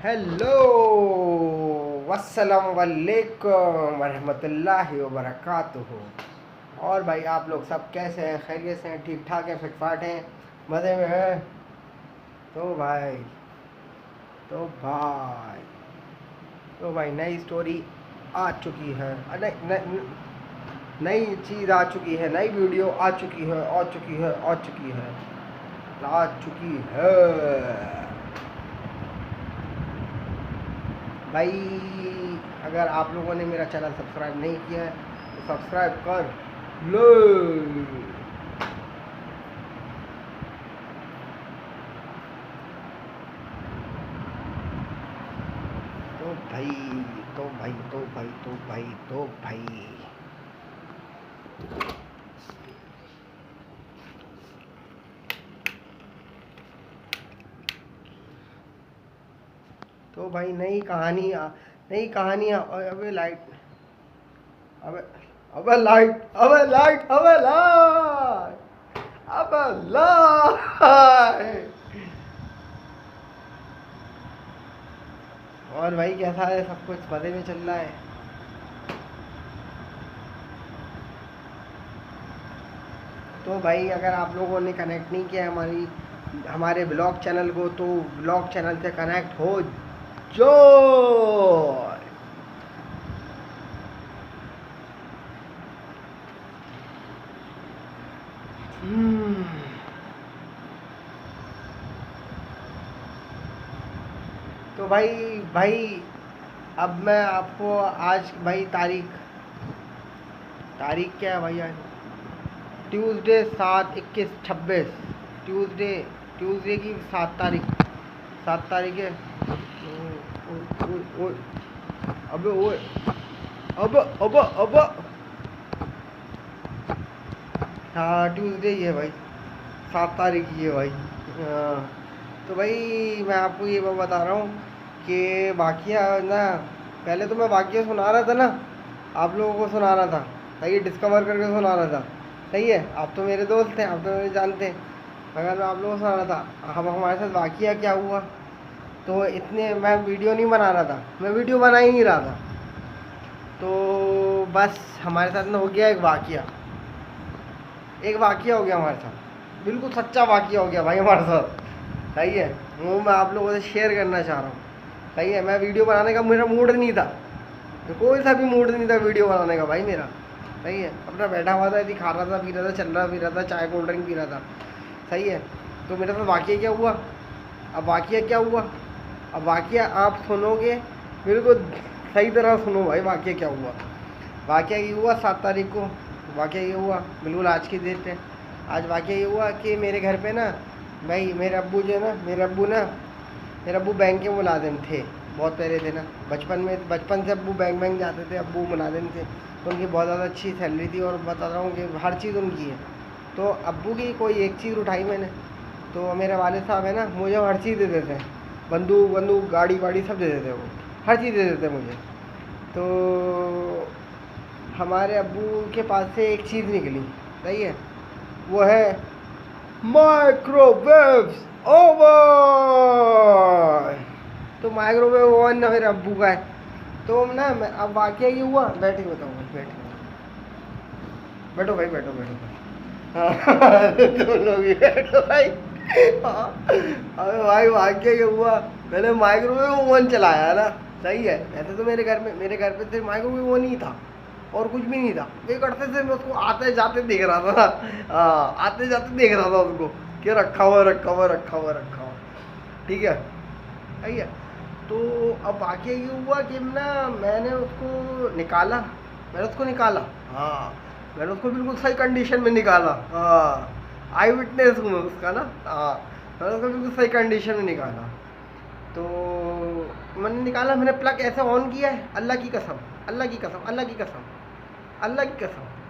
Hello, वस्सलाम वालेकुम वरहमतुल्लाहि वबरकातुहू। और भाई आप लोग सब कैसे हैं? खैरियत से हैं? ठीक ठाक हैं? फिटफाट हैं? मज़े में हैं? तो भाई तो भाई तो भाई नई स्टोरी आ चुकी है। नई चीज़ आ चुकी है, नई वीडियो आ चुकी है, आ चुकी है, आ चुकी है, आ चुकी है भाई। अगर आप लोगों ने मेरा चैनल सब्सक्राइब नहीं किया है तो सब्सक्राइब कर लो। तो भाई तो भाई तो भाई तो भाई तो भाई तो भाई नई कहानियाँ। अबे लाइट, अबे अबे लाइट, अबे लाइट, अबे लाइट, अबे लाइट। और भाई कैसा है? सब कुछ मज़े में चल रहा है? तो भाई अगर आप लोगों ने कनेक्ट नहीं किया हमारे ब्लॉग चैनल को, तो ब्लॉग चैनल से कनेक्ट हो जो। तो भाई भाई अब मैं आपको आज भाई तारीख क्या है भाई आज? ट्यूसडे 7/21/26। ट्यूसडे ट्यूसडे की 7 तारीख है। ओए, अबे ओए, अब अब अब हाँ ट्यूसडे ही है भाई, 7 तारीख ही है भाई। हाँ, तो भाई मैं आपको ये बता रहा हूँ कि वाकया ना, पहले तो मैं वाकया सुना रहा था ना, आप लोगों को सुना रहा था, सही है, डिस्कवर करके सुना रहा था, सही है। आप तो मेरे दोस्त हैं, आप तो मेरे जानते हैं, मगर मैं आप लोगों को सुना रहा था हम हमारे साथ वाकया क्या हुआ। तो इतने मैं वीडियो नहीं बना रहा था, मैं वीडियो बना ही नहीं रहा था। तो बस हमारे साथ में हो गया एक वाकया हो गया हमारे साथ, बिल्कुल सच्चा वाकया हो गया भाई हमारे साथ, सही है। वो मैं आप लोगों से शेयर करना चाह रहा हूँ, सही है। मैं वीडियो बनाने का मेरा मूड नहीं था, तो कोई सा भी मूड नहीं था वीडियो बनाने का भाई मेरा, सही है। अपना बैठा हुआ था, यदि खा रहा था, पी रहा था, चल रहा पी रहा था, चाय कोल्ड ड्रिंक पी रहा था, सही है। तो मेरे साथ वाकया क्या हुआ? अब वाकया आप सुनोगे, बिल्कुल सही तरह सुनो भाई। वाकया क्या हुआ? वाकया ये हुआ 7 तारीख को। वाकया ये हुआ बिल्कुल आज की डेट है। आज वाकया ये हुआ कि मेरे घर पे ना भाई, मेरे अब्बू बैंक के मुलाजिम थे, बहुत पहले थे ना, बचपन से अब्बू बैंक जाते थे, अब्बू मुलाजिम थे, तो उनकी बहुत ज़्यादा अच्छी सैलरी थी, और बता रहा हूँ कि हर चीज़ उनकी है। तो अब्बू की कोई एक चीज़ उठाई मैंने, तो मेरे वालिद साहब है ना, मुझे हर चीज़ दे देते हैं, बंदूक गाड़ी वाड़ी सब दे देते हैं, वो हर चीज़ दे देते हैं मुझे। तो हमारे अब्बू के पास से एक चीज़ निकली, सही है, वो है माइक्रोवेव ओवन। तो माइक्रोवेव ओवन ना मेरे अब्बू का है। तो ना मैं, अब वाकया ये हुआ, बैठे बताऊँ, बैठो भाई, बैठो बैठो भाई, हाँ तुम लोग भी बैठो भाई। हाँ, अबे भाई वाकया ये हुआ, मैंने माइक्रोवेव ओवन चलाया ना, सही है। वैसे तो मेरे घर पे सिर्फ माइक्रोवेव ओवन ही था, और कुछ भी नहीं था। वे करते थे, मैं उसको आते जाते देख रहा था, हाँ आते जाते देख रहा था उसको कि रखा हुआ, ठीक है, सही है। तो अब वाकया ये हुआ कि ना मैंने उसको निकाला, हाँ मैंने उसको बिल्कुल सही कंडीशन में निकाला, हाँ आई विटनेस हूँ मैं उसका ना, हाँ मैंने उसको बिल्कुल सही कंडीशन में निकाला। तो मैंने निकाला, मैंने प्लग ऐसे ऑन किया है, अल्लाह की कसम,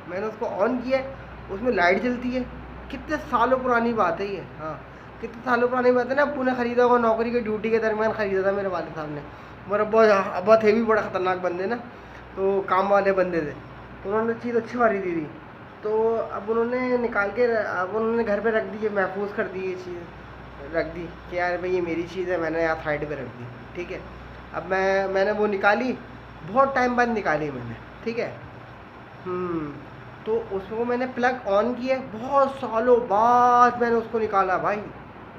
मैंने उसको ऑन किया है, उसमें लाइट जलती है। कितने सालों पुरानी बात है ये, हाँ कितने सालों पुरानी बात है ना। अब्बू ने ख़रीदा होगा, नौकरी की ड्यूटी के दरमियान ख़रीदा था मेरे वालिद साहब ने। मेरा बहुत हेवी, बड़ा ख़तरनाक बंदे ना, तो काम वाले बंदे थे, तो उन्होंने चीज़ अच्छी वाली दी थी। तो अब उन्होंने निकाल के, अब उन्होंने घर पे रख दी है, महफूज कर दी ये चीज़, रख दी कि यार भाई ये मेरी चीज़ है, मैंने यहाँ साइड पे रख दी। ठीक है, अब मैंने वो निकाली, बहुत टाइम बाद निकाली मैंने। ठीक है, तो उसको मैंने प्लग ऑन किया, बहुत सालों बाद मैंने उसको निकाला भाई।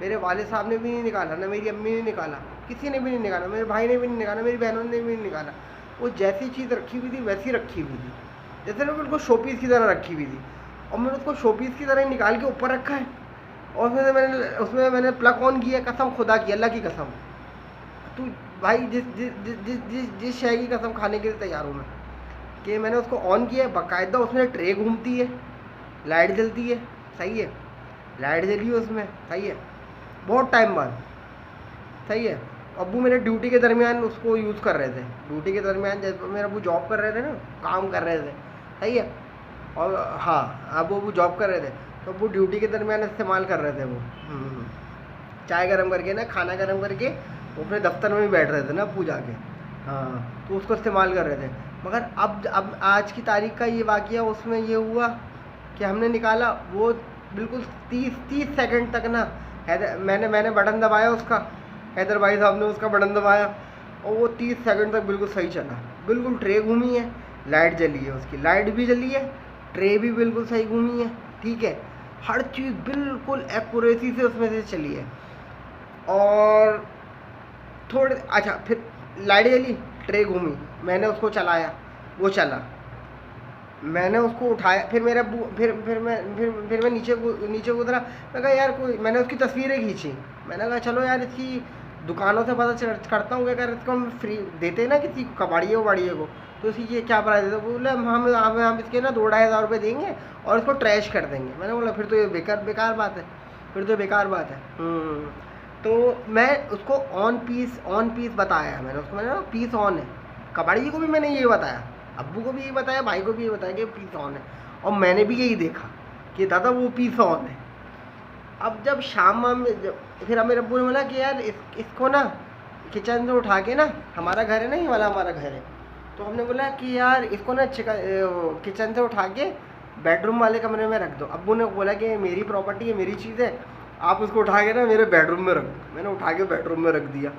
मेरे वाले साहब ने भी नहीं निकाला, ना मेरी अम्मी ने निकाला, किसी ने भी नहीं निकाला, मेरे भाई ने भी नहीं निकाला, मेरी बहनों ने भी नहीं निकाला। वो जैसी चीज़ रखी हुई थी वैसी रखी हुई थी, जैसे ना बिल्कुल शोपीस की तरह रखी हुई थी, और मैंने उसको शोपीस की तरह ही निकाल के ऊपर रखा है। और उसमें मैंने प्लग ऑन किया, कसम खुदा की, अल्लाह की कसम। तू भाई जिस शय की कसम खाने के लिए तैयार हूँ मैं, कि मैंने उसको ऑन किया, बाकायदा उसमें ट्रे घूमती है, लाइट जलती है, सही है, लाइट जली है उसमें, सही है, बहुत टाइम बाद, सही है। अब्बू मेरे ड्यूटी के दरमियान उसको यूज़ कर रहे थे, ड्यूटी के दरमियान जब मेरे अब्बू जॉब कर रहे थे ना, काम कर रहे थे, सही है। और हाँ, अब वो जॉब कर रहे थे, तो वो ड्यूटी के दरमियान इस्तेमाल कर रहे थे वो। चाय गर्म करके ना, खाना गर्म करके वो अपने दफ्तर में भी बैठ रहे थे ना अब्बू जाके, हाँ, तो उसको इस्तेमाल कर रहे थे। मगर अब आज की तारीख का ये वाक़या उसमें ये हुआ कि हमने निकाला, वो बिल्कुल 30 सेकंड तक ना, मैंने बटन दबाया उसका, हैदर भाई साहब ने उसका बटन दबाया, और वो 30 सेकंड तक बिल्कुल सही चला, बिल्कुल ट्रे घूमी है, लाइट जली है, उसकी लाइट भी जली है, ट्रे भी बिल्कुल सही घूमी है। ठीक है, हर चीज़ बिल्कुल एक्यूरेसी से उसमें से चली है। और थोड़े अच्छा, फिर लाइट जली, ट्रे घूमी, मैंने उसको चलाया, वो चला, मैंने उसको उठाया, फिर मेरा फिर मैं नीचे उतरा, मैं कहा यार कोई, मैंने उसकी तस्वीरें खींची, मैंने कहा चलो यार इसकी दुकानों से पता करता हूँ कि अगर इसको हम फ्री देते हैं ना किसी कबाड़िए वबाड़िए को, तो इसकी ये क्या प्राइस है। बोले हम इसके ना 2-2.5 हज़ार रुपये देंगे और इसको ट्रैश कर देंगे। मैंने बोला फिर तो ये बेकार बात है, फिर तो बेकार बात है। तो मैं उसको ऑन पीस बताया, मैंने उसको, मैंने पीस ऑन है, कबाड़िए को भी मैंने ये बताया, अब्बू को भी यही बताया, भाई को भी यही बताया कि पीस ऑन है, और मैंने भी यही देखा कि दादा वो पीस ऑन है। अब जब शाम में फिर मेरे अब्बू ने बोला कि यार इसको ना किचन से उठा के ना, हमारा घर है ना, ये वाला हमारा घर है, तो हमने बोला कि यार इसको ना किचन से उठा के बेडरूम वाले कमरे में रख दो। अब्बू ने बोला कि मेरी प्रॉपर्टी है, मेरी चीज़ है, आप उसको उठा के ना मेरे बेडरूम में रखो। मैंने उठा के बेडरूम में रख दिया,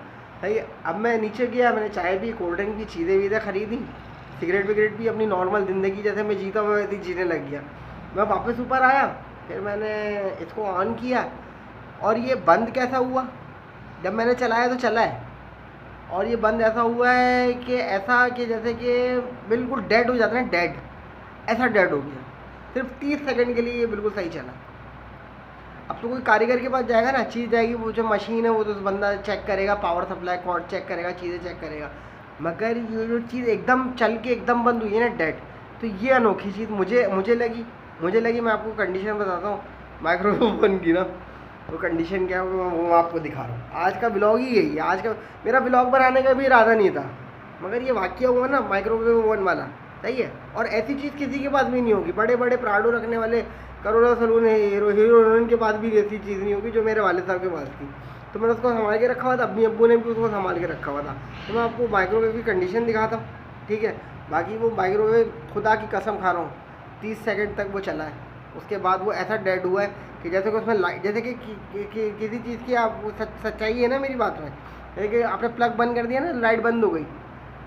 सही है। अब मैं नीचे गया, मैंने चाय पी, कोल्ड ड्रिंक की चीज़ें वीज़ें खरीदी, सिगरेट विगरेट भी, अपनी नॉर्मल ज़िंदगी जैसे मैं जीता हूँ वैसे जीने लग गया। मैं वापस ऊपर आया, फिर मैंने इसको ऑन किया, और ये बंद कैसा हुआ, जब मैंने चलाया तो चला है, और ये बंद ऐसा हुआ है कि ऐसा कि जैसे कि बिल्कुल डेड हो जाता है, डेड, ऐसा डेड हो गया। सिर्फ 30 सेकंड के लिए ये बिल्कुल सही चला। अब तो कोई कारीगर के पास जाएगा ना, चीज़ जाएगी, वो जो मशीन है वो तो बंदा चेक करेगा, पावर सप्लाई कॉर्ड चेक करेगा, चीज़ें चेक करेगा, मगर ये जो चीज़ एकदम चल के एकदम बंद हुई है ना, डेड, तो ये अनोखी चीज़ मुझे लगी। मैं आपको कंडीशन बताता हूँ माइक्रोवेव ओवन की ना, तो कंडीशन क्या है वो मैं आपको दिखा रहा हूँ। आज का ब्लॉग ही यही है, आज का मेरा ब्लॉग बनाने का भी इरादा नहीं था, मगर ये वाक़या हुआ ना माइक्रोवेव ओवन वाला, सही है। और ऐसी चीज़ किसी के पास भी नहीं होगी, बड़े बड़े प्राडो रखने वाले करोड़ों सलून हीरो हीरोइन के पास भी ऐसी चीज़ नहीं होगी जो मेरे वालिद साहब के पास थी। तो मैंने उसको संभाल के रखा हुआ था, अपनी अब्बू ने भी उसको संभाल के रखा हुआ था। तो मैं आपको माइक्रोवेव की कंडीशन दिखाता हूँ, ठीक है। बाकी वो माइक्रोवेव खुदा की कसम खा रहा हूँ 30 सेकंड तक वो चला है, उसके बाद वो ऐसा डेड हुआ है कि जैसे कि उसमें लाइट, जैसे कि किसी चीज़ की आप सच्चाई है ना मेरी बात में, कि आपने प्लग बंद कर दिया ना, लाइट बंद हो गई,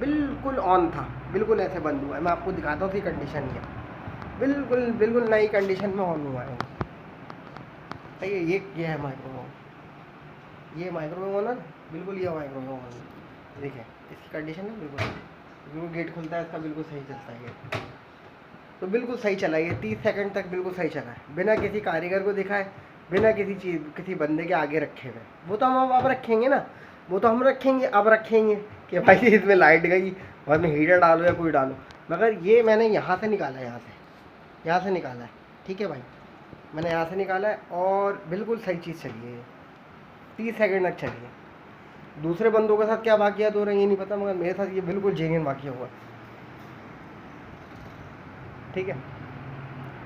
बिल्कुल ऑन था, बिल्कुल ऐसे बंद हुआ है। मैं आपको दिखाता हूँ उसकी कंडीशन क्या, बिल्कुल नई कंडीशन में ऑन हुआ है। सही है, ये है माइक्रोवेव, ये माइक्रोवेव ओवन, बिल्कुल ये माइक्रोवेव ओवन, देखिए इसकी कंडीशन है, बिल्कुल गेट खुलता है इसका, बिल्कुल सही चलता है ये, तो बिल्कुल सही चला ये 30 सेकंड तक बिल्कुल सही चला है, बिना किसी कारीगर को दिखाए, बिना किसी बंदे के आगे रखे हुए। वो तो हम अब रखेंगे ना, वो तो हम रखेंगे, अब रखेंगे कि भाई इसमें लाइट गई और में हीटर डालो या कोई डालो, मगर ये मैंने यहाँ से निकाला है, यहाँ से निकाला है, ठीक है भाई, मैंने यहाँ से निकाला है और बिल्कुल सही चीज़ चली है, 30 सेकंड तक चली है। दूसरे बंदों के साथ क्या वाक़ियात हो रहे हैं ये नहीं पता, मगर मेरे साथ ये बिल्कुल जेन्युइन वाक़या हुआ, ठीक है,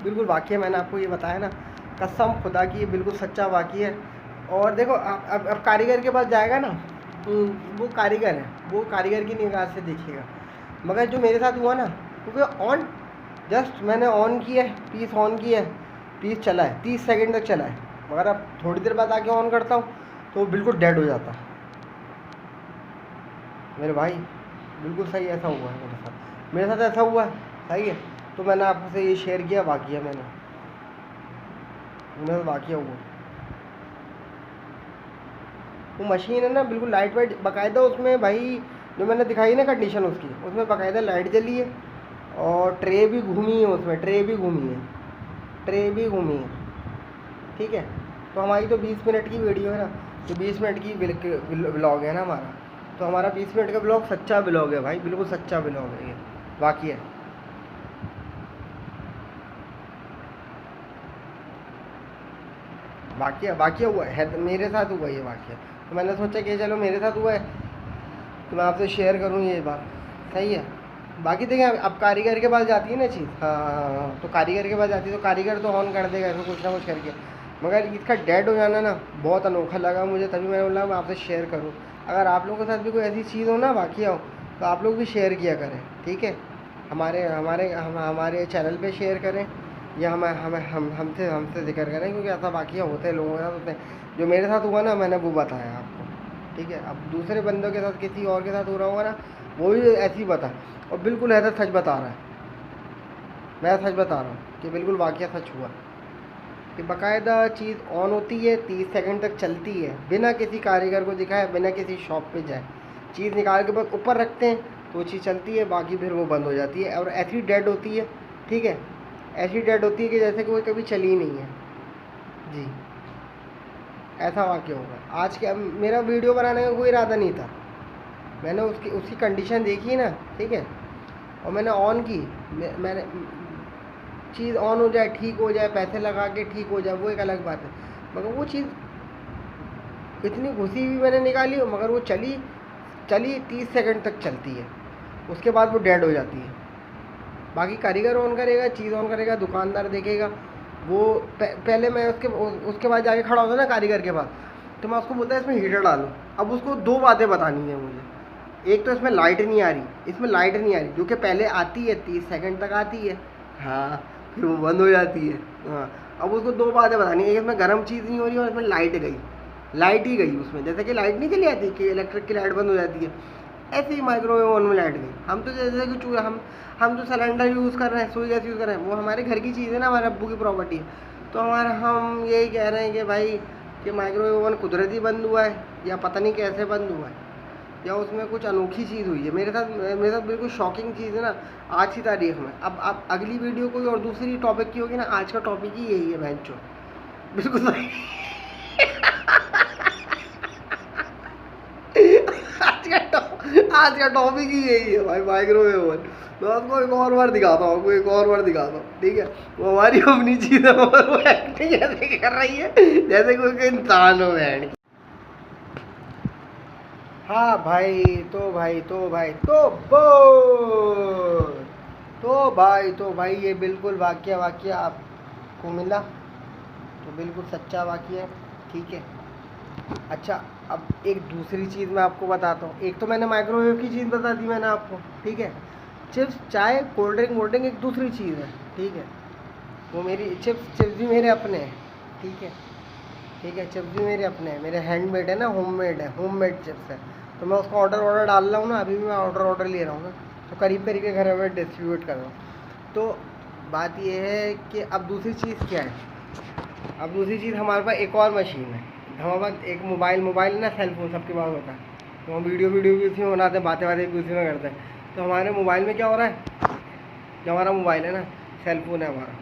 बिल्कुल वाक़या मैंने आपको ये बताया ना, कसम खुदा की ये बिल्कुल सच्चा वाक़या है। और देखो अब कारीगर के पास जाएगा ना, वो कारीगर है, वो कारीगर की निगाह से देखिएगा, मगर जो मेरे साथ हुआ ना, क्योंकि ऑन जस्ट मैंने ऑन किया है, पीस ऑन किया है, पीस चला है, 30 सेकंड तक चला है, मगर अब थोड़ी देर बाद आके ऑन करता हूँ तो वो बिल्कुल डेड हो जाता है मेरे भाई। बिल्कुल सही ऐसा हुआ है मेरे साथ ऐसा हुआ है। सही है, तो मैंने आपसे ये शेयर किया, वाकया मेरे साथ वाकया हुआ। वो मशीन है ना बिल्कुल लाइट वाइट, बाकायदा उसमें भाई जो मैंने दिखाई ना कंडीशन उसकी, उसमें बाकायदा लाइट जली है और ट्रे भी घूमी है, उसमें ट्रे भी घूमी है। ठीक है, तो हमारी तो 20 मिनट की वीडियो है ना, तो 20 मिनट की ब्लॉग है ना हमारा, तो हमारा 20 मिनट का ब्लॉग सच्चा ब्लॉग है भाई, बिल्कुल सच्चा ब्लॉग है ये, बाकी है। वाकया हुआ है, मेरे साथ हुआ ये वाकया, तो मैंने सोचा कि चलो मेरे साथ हुआ है तो मैं आपसे शेयर करूँ ये बात। सही है, बाकी देखें अब कारीगर के पास जाती है ना चीज़, हाँ, तो कारीगर के पास जाती है तो कारीगर तो ऑन कर देगा इसको कुछ ना कुछ करके, मगर इसका डेड हो जाना ना बहुत अनोखा लगा मुझे, तभी मैंने बोला मैं आपसे शेयर करूँ। अगर आप लोगों के साथ भी कोई ऐसी चीज़ हो ना, वाकया हो, तो आप लोग भी शेयर किया करें, ठीक है। हमारे चैनल पे शेयर करें, या हमसे जिक्र करें, क्योंकि ऐसा वाकया होते हैं लोगों के साथ होते हैं। जो मेरे साथ हुआ ना मैंने वो बताया आपको, ठीक है। अब दूसरे बंदों के साथ किसी और के साथ हो रहा होगा ना, वो भी ऐसे ही बता, और बिल्कुल ऐसा सच बता रहा है, मैं सच बता रहा हूँ कि बिल्कुल वाकया सच हुआ कि बाकायदा चीज़ ऑन होती है, 30 सेकंड तक चलती है, बिना किसी कारीगर को दिखाए, बिना किसी शॉप पे जाए, चीज़ निकाल के बस ऊपर रखते हैं तो वो चीज़ चलती है, बाकी फिर वो बंद हो जाती है और ऐसी डेड होती है। ठीक है, ऐसी डेड होती है कि जैसे कि वो कभी चली ही नहीं है जी। ऐसा वाकया होगा। आज के मेरा वीडियो बनाने का कोई इरादा नहीं था, मैंने उसकी कंडीशन देखी ना, ठीक है, और मैंने ऑन की, मैंने चीज़ ऑन हो जाए, ठीक हो जाए, पैसे लगा के ठीक हो जाए, वो एक अलग बात है, मगर वो चीज़ इतनी घुसी हुई मैंने निकाली, मगर वो चली 30 सेकंड तक चलती है, उसके बाद वो डेड हो जाती है। बाकी कारीगर ऑन करेगा, चीज़ ऑन करेगा, दुकानदार देखेगा, वो पहले मैं उसके बाद जाके खड़ा होता ना कारीगर के पास, तो मैं उसको बोलता है इसमें हीटर डालो। अब उसको दो बातें बतानी है मुझे, एक तो इसमें लाइट नहीं आ रही, जो कि पहले आती है 30 सेकंड तक आती है, हाँ, फिर वो बंद हो जाती है, हाँ। अब उसको दो बातें बतानी है, एक इसमें गर्म चीज़ नहीं हो रही और इसमें लाइट ही गई उसमें, जैसे कि लाइट नहीं चली जाती कि इलेक्ट्रिक की लाइट बंद हो जाती है, ऐसे ही माइक्रोवेव ओवन में लाइट गई। हम तो जैसे कि चूल्हा, हम जो सिलेंडर यूज़ कर रहे हैं, सुई गैस यूज़ कर रहे हैं, वो हमारे घर की चीज़ है ना, हमारे अब्बू की प्रॉपर्टी है, तो हम यही कह रहे हैं कि भाई कि माइक्रोवेव ओवन कुदरती बंद हुआ है या पता नहीं कैसे बंद हुआ है, या उसमें कुछ अनोखी चीज़ हुई है। मेरे साथ बिल्कुल शॉकिंग चीज़ है ना आज की तारीख में। अब अगली वीडियो कोई और दूसरी टॉपिक की होगी ना, आज का टॉपिक ही यही है बहनचोद, बिल्कुल सही। आज का टॉपिक ही यही है भाई, माइक्रोवेव ओवन। मैं आपको एक और बार दिखाता हूँ, ठीक है। वो हमारी अपनी चीज़ है, और वो एक्टिंग ऐसे कर रही है जैसे कोई इंसान हो बहन। हाँ भाई, तो भाई ये बिल्कुल वाकया आपको मिला, तो बिल्कुल सच्चा वाकया है, ठीक है। अच्छा, अब एक दूसरी चीज़ मैं आपको बताता हूँ। एक तो मैंने माइक्रोवेव की चीज़ बता दी मैंने आपको, ठीक है। चिप्स, चाय, कोल्ड ड्रिंक एक दूसरी चीज़ है, ठीक है। वो मेरी चिप्स भी मेरे अपने हैं, ठीक है, चिप्स भी मेरे अपने हैं, मेरे हैंडमेड है ना, होममेड चिप्स है। तो मैं उसका ऑर्डर डाल रहा हूँ ना, अभी भी मैं ऑर्डर ले रहा हूँ ना, तो करीब के घर में डिस्ट्रीब्यूट कर रहा हूँ। तो बात ये है कि अब दूसरी चीज़ क्या है, अब दूसरी चीज़ हमारे पास एक और मशीन है, हमारे पास एक मोबाइल ना, सेलफोन सबके पास होता है, तो हम वीडियो भी उसी में बनाते हैं, बातें भी उसी में करते हैं। तो हमारे मोबाइल में क्या हो रहा है, जो हमारा मोबाइल है ना, सेलफोन है हमारा,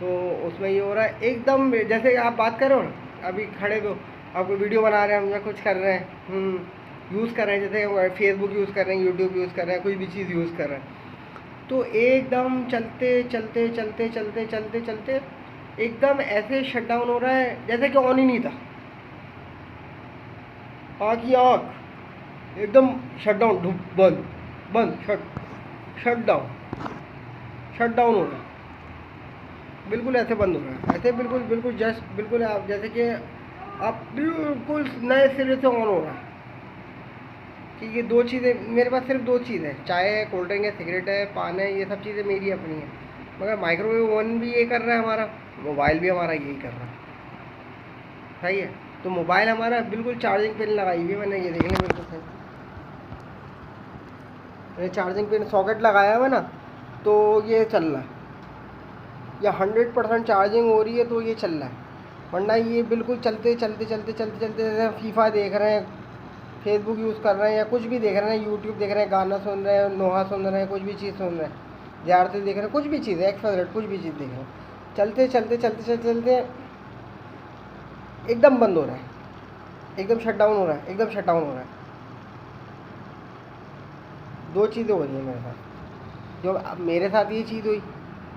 तो उसमें ये हो रहा है एकदम जैसे आप बात करो ना, अभी खड़े तो आप कोई वीडियो बना रहे हैं, हम या कुछ कर रहे हैं, यूज़ कर रहे हैं, जैसे फेसबुक यूज़ कर रहे हैं, यूट्यूब यूज़ कर रहे हैं, कोई भी चीज़ यूज़ कर रहे हैं, तो एकदम चलते एकदम ऐसे शट डाउन हो रहा है जैसे कि ऑन ही नहीं था, आँख ही आँख एकदम शट डाउन, बंद शट डाउन हो रहा है, बिल्कुल ऐसे बंद हो रहा है, ऐसे बिल्कुल जस्ट बिल्कुल आप जैसे कि आप बिल्कुल नए सिरे से ऑन हो रहा है। ठीक है, दो चीज़ें मेरे पास, सिर्फ दो चीज़ है, चाय है, कोल्ड ड्रिंक है, सिगरेट है, पान है, ये सब चीज़ें मेरी अपनी है, मगर माइक्रोवेव ओवन भी ये कर रहा है हमारा, मोबाइल भी हमारा यही कर रहा है, सही है। तो मोबाइल हमारा बिल्कुल चार्जिंग पिन लगाई हुई है मैंने, ये देख लें बिल्कुल सही। मैंने चार्जिंग पिन सॉकेट लगाया हुआ ना, तो ये चल रहा है, या 100% चार्जिंग हो रही है तो ये चल रहा है, वरना ये बिल्कुल चलते चलते चलते चलते चलते जैसे फीफा देख रहे हैं, फेसबुक यूज़ कर रहे हैं, या कुछ भी देख रहे हैं, यूट्यूब देख रहे हैं, गाना सुन रहे हैं, नोहा सुन रहे हैं, कुछ भी चीज़ सुन रहे हैं, ज़्यादातर देख रहे हैं, कुछ भी चीज़ एक्स कुछ भी चीज़ देख रहे हैं, चलते चलते चलते चलते चलते एकदम बंद हो रहा है, एकदम शट डाउन हो रहा है, एकदम शट डाउन हो रहा है। दो चीज़ें हो रही हैं मेरे साथ। जो अब मेरे साथ ये चीज़ हुई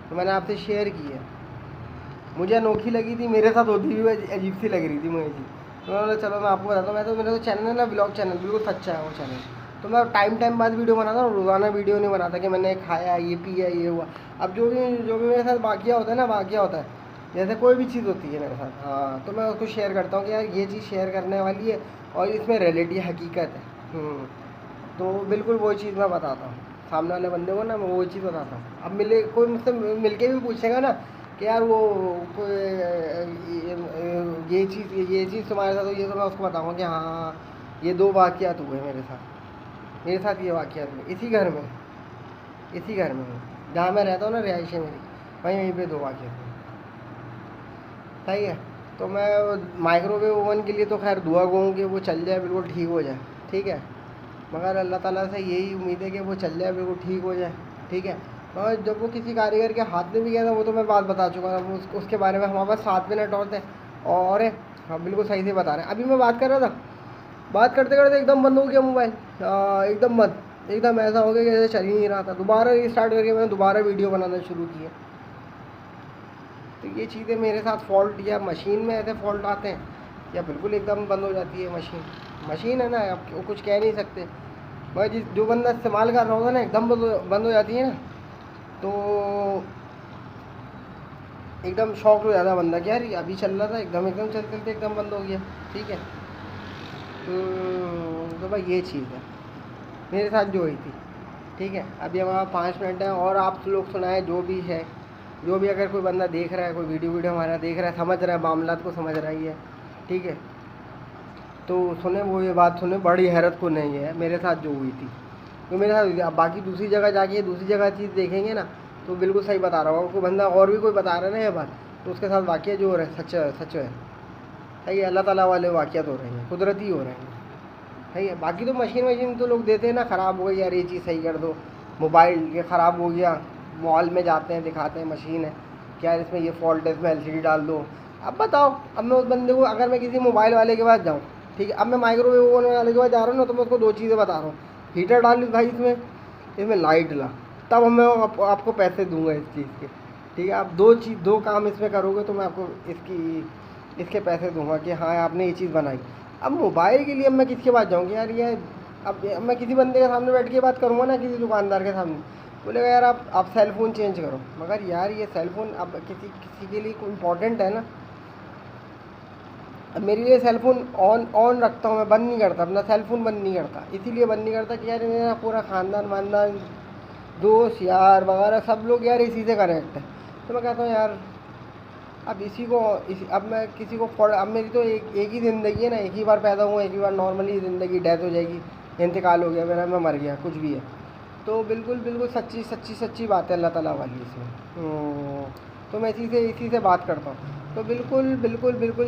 तो मैंने आपसे शेयर की है, मुझे अनोखी लगी थी, मेरे साथ होती हुई अजीब सी लग रही थी मुझे चीज़, तो मैंने चलो मैं आपको बताता हूँ। मैं तो मेरा तो चैनल है ना, ब्लॉग चैनल, बिल्कुल सच्चा है वो चैनल। तो मैं टाइम बाद वीडियो बनाता हूँ, रोज़ाना वीडियो नहीं बनाता कि मैंने खाया, ये पिया, ये हुआ। अब जो भी मेरे साथ वाक़या होता है ना, वाक़या होता है, जैसे कोई भी चीज़ होती है मेरे साथ, हाँ, तो मैं उसको शेयर करता हूँ कि यार ये चीज़ शेयर करने वाली है और इसमें रियलिटी हकीकत है। तो बिल्कुल वही चीज़ मैं बताता हूँ सामने वाले बंदे को ना, मैं वही चीज़ बताता हूँ। अब कोई मुझसे मिल के भी पूछेगा ना कि यार वो कोई ये चीज़ तुम्हारे साथ हुई है, तो मैं उसको बताऊँगा कि हाँ ये 2 वाक़यात हुए मेरे साथ ये वाक़यात हुए इसी घर में हूँ जहाँ मैं रहता हूँ ना, रिहाइश है मेरी, वहीं पे 2 वाक़यात हुए। सही है। तो मैं माइक्रोवेव ओवन के लिए तो खैर दुआ गूँ कि वो चल जाए, बिल्कुल ठीक हो जाए, ठीक है। मगर अल्लाह ताला से यही उम्मीद है कि वो चल जाए, बिल्कुल ठीक हो जाए, ठीक है। और जब वो किसी कारीगर के हाथ में भी गया था, वो तो मैं बात बता चुका था, उसके बारे में हमारे पास 7 मिनट और थे। और हाँ बिल्कुल सही से बता रहे हैं। अभी मैं बात कर रहा था, बात करते करते एकदम बंद हो गया मोबाइल, एकदम बंद, एकदम ऐसा हो गया कि जैसे चल ही नहीं रहा था। दोबारा रिस्टार्ट करके मैंने दोबारा वीडियो बनाना शुरू किया। तो ये चीज़ें मेरे साथ फॉल्ट, या मशीन में ऐसे फॉल्ट आते हैं, या बिल्कुल एकदम बंद हो जाती है मशीन है ना, आप कुछ कह नहीं सकते। मगर जो बंदा इस्तेमाल कर रहा होगा ना, एकदम बंद हो जाती है ना, तो एकदम शॉक हो जाता है बंदा कि यार अभी चल रहा था, एकदम चलते चलते एकदम बंद हो गया, ठीक है। तो भाई ये चीज़ है मेरे साथ जो हुई थी, ठीक है। अभी हमारा 5 मिनट है, और आप लोग सुनाए जो भी है, जो भी अगर कोई बंदा देख रहा है, कोई वीडियो हमारा देख रहा है, समझ रहा है, मामला को समझ रहा ही है, ठीक है, तो सुने वो ये बात सुने, बड़ी हैरत को नहीं है मेरे साथ जो हुई थी, तो मेरे साथ हुई थी। अब बाकी दूसरी जगह जाके दूसरी जगह चीज़ देखेंगे ना, तो बिल्कुल सही बता रहा हूँ। कोई बंदा और भी कोई बता रहा है ना ये बात, तो उसके साथ वाक़या जो हो रहा है सच है, सही है। अल्लाह ताला वाले वाक़यात हो रहे हैं, कुदरती हो रहे हैं, सही है। बाकी तो मशीन तो लोग देते हैं ना, ख़राब हो गई यार ये चीज़ सही कर दो, मोबाइल ये ख़राब हो गया, मॉल में जाते हैं दिखाते हैं मशीन है क्या, इसमें ये फॉल्ट है, इसमें LCD डाल दो। अब बताओ, अब मैं उस बंदे को, अगर मैं किसी मोबाइल वाले के पास जाऊँ, ठीक है, अब मैं माइक्रोवेव ओवन वाले के पास जा रहा हूँ ना, तो मैं उसको 2 चीज़ें बता रहा हूँ, हीटर डाल भाई इसमें लाइट ला, तब मैं आपको पैसे दूंगा इस चीज़ के, ठीक है। आप 2 काम इसमें करोगे तो मैं आपको इसके पैसे दूंगा कि हाँ आपने ये चीज़ बनाई। अब मोबाइल के लिए अब मैं किसके पास जाऊँगी यार, ये अब मैं किसी बंदे के सामने बैठ के बात करूँगा ना, किसी दुकानदार के सामने, बोलेगा यार आप सेल फ़ोन चेंज करो। मगर यार ये सेल फ़ोन अब किसी के लिए इम्पोर्टेंट है ना। अब मेरे लिए सेल फ़ोन ऑन रखता हूँ मैं, बंद नहीं करता, अपना सेल फ़ोन बंद नहीं करता, इसीलिए बंद नहीं करता कि यार मेरा पूरा ख़ानदान वानदान, दोस्त यार वगैरह सब लोग यार इसी से कनेक्ट है। तो मैं कहता हूँ यार अब अब मैं किसी को अब मेरी तो एक ही ज़िंदगी है ना, एक ही बार पैदा हुआ, एक ही बार नॉर्मली ज़िंदगी डेथ हो जाएगी, इंतकाल हो गया मेरा, मैं मर गया, कुछ भी है। तो बिल्कुल सच्ची बात है अल्लाह ताला वाली इसमें। तो मैं इसी से बात करता हूँ। तो बिल्कुल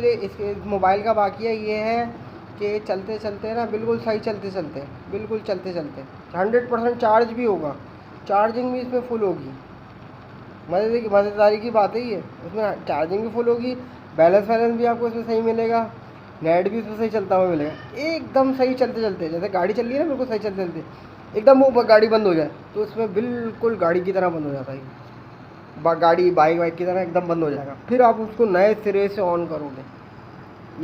इस मोबाइल का वाक़या ये है कि चलते चलते ना, बिल्कुल सही चलते चलते 100% चार्ज भी होगा, चार्जिंग भी इसमें फुल होगी। मज़ेदारी की बात है ये, उसमें चार्जिंग भी फुल होगी, बैलेंस भी आपको इसमें सही मिलेगा, नेट भी उसमें सही चलता हुआ मिलेगा, एकदम सही चलते चलते। जैसे गाड़ी चल रही है ना, बिल्कुल सही चलते चलते एकदम वो गाड़ी बंद हो जाए, तो इसमें बिल्कुल गाड़ी की तरह बंद हो जाता है, गाड़ी बाइक की तरह एकदम बंद हो जाएगा। फिर आप उसको नए सिरे से ऑन करोगे।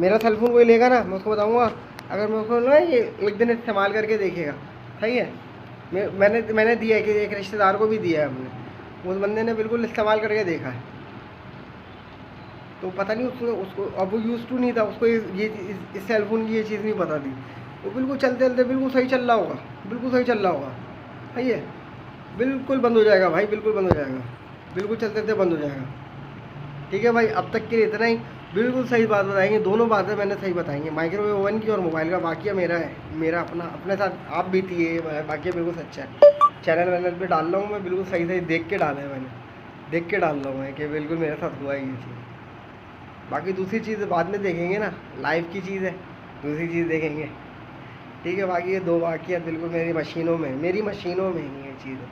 मेरा सेल फ़ोन कोई लेगा ना, मैं उसको बताऊँगा, अगर मैं उसको ना ये एक दिन इस्तेमाल करके देखेगा, सही है। मैंने दिया है कि एक रिश्तेदार को भी दिया है हमने, उस बंदे ने बिल्कुल इस्तेमाल करके देखा है, तो पता नहीं उसको अब वो यूज़ टू नहीं था, उसको इस सेल फ़ोन की ये चीज़ नहीं पता थी। वो बिल्कुल चलते चलते बिल्कुल सही चल रहा होगा, सही है, बिल्कुल बंद हो जाएगा भाई, बिल्कुल बंद हो जाएगा, बिल्कुल चलते चलते बंद हो जाएगा। ठीक है भाई, अब तक के लिए इतना ही। बिल्कुल सही बात बताएंगे, दोनों बातें मैंने सही बताएंगे, माइक्रोवेव ओवन की और मोबाइल का। वाकया मेरा है, मेरा अपना अपने साथ आप बीती है, वाकया बिल्कुल सच्चा है। चैनल वैनल पे डाल रहा हूँ मैं, बिल्कुल सही सही देख के डाला है मैंने, देख के डाल रहा हूँ मैं कि बिल्कुल मेरे साथ हुआ है ये चीज़। बाकी दूसरी चीज़ बाद में देखेंगे ना, लाइव की चीज़ है, दूसरी चीज़ देखेंगे। ठीक है, बाकी ये दो वाक़यात बिल्कुल मेरी मशीनों में ही ये चीज़ है।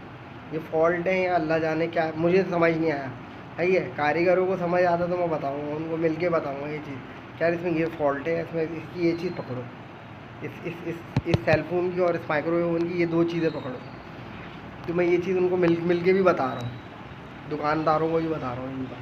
ये फॉल्ट है या अल्लाह जाने क्या, मुझे समझ नहीं आया। सही है, कारीगरों को समझ आता तो मैं बताऊँगा, उनको मिल के बताऊँगा ये चीज़, क्या इसमें ये फॉल्ट है, इसमें इसकी ये चीज़ पकड़ो, इस सेलफोन की और इस माइक्रोवेव ओवन की ये दो चीज़ें पकड़ो। तो मैं ये चीज़ उनको मिल के भी बता रहा हूँ, दुकानदारों को भी बता रहा हूँ इनका।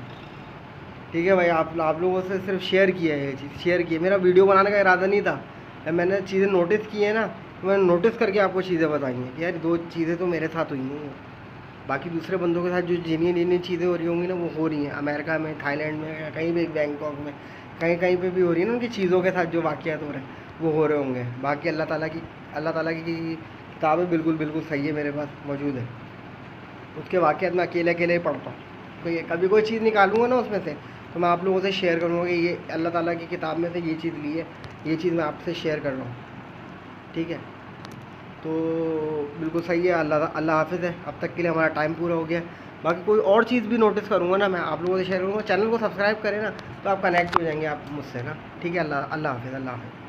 ठीक है भाई, आप लोगों से सिर्फ शेयर किया है, ये चीज़ शेयर की है, मेरा वीडियो बनाने का इरादा नहीं था। मैंने चीज़ें नोटिस की है ना, तो मैंने नोटिस करके आपको चीज़ें बताई हैं कि यार दो चीज़ें तो मेरे साथ हुई हैं। बाकी दूसरे बंदों के साथ जो जिन्हीं चीज़ें हो रही होंगी ना, वो हो रही हैं अमेरिका में, थाईलैंड में, या कहीं भी, बैंकॉक में, कहीं कहीं पे भी हो रही है ना, उनकी चीज़ों के साथ जो वाक़यात हो रहे हैं वो हो रहे होंगे। बाकी अल्लाह ताला की किताबें बिल्कुल सही है, मेरे पास मौजूद है। उसके वाक़यात मैं अकेले अकेले ही पढ़ता हूँ, कभी कोई चीज़ निकालूंगा ना उसमें से, तो मैं आप लोगों से शेयर करूँगा कि ये अल्लाह ताला की किताब में से ये चीज़ ली है, ये चीज़ मैं आपसे शेयर कर रहा हूँ। ठीक है, तो बिल्कुल सही है। अल्लाह हाफ़िज़ है। अब तक के लिए हमारा टाइम पूरा हो गया। बाकी कोई और चीज़ भी नोटिस करूँगा ना, मैं आप लोगों से शेयर करूँगा। चैनल को सब्सक्राइब करें ना, तो आप कनेक्ट हो जाएंगे आप मुझसे ना। ठीक है, अल्लाह हाफ़िज़।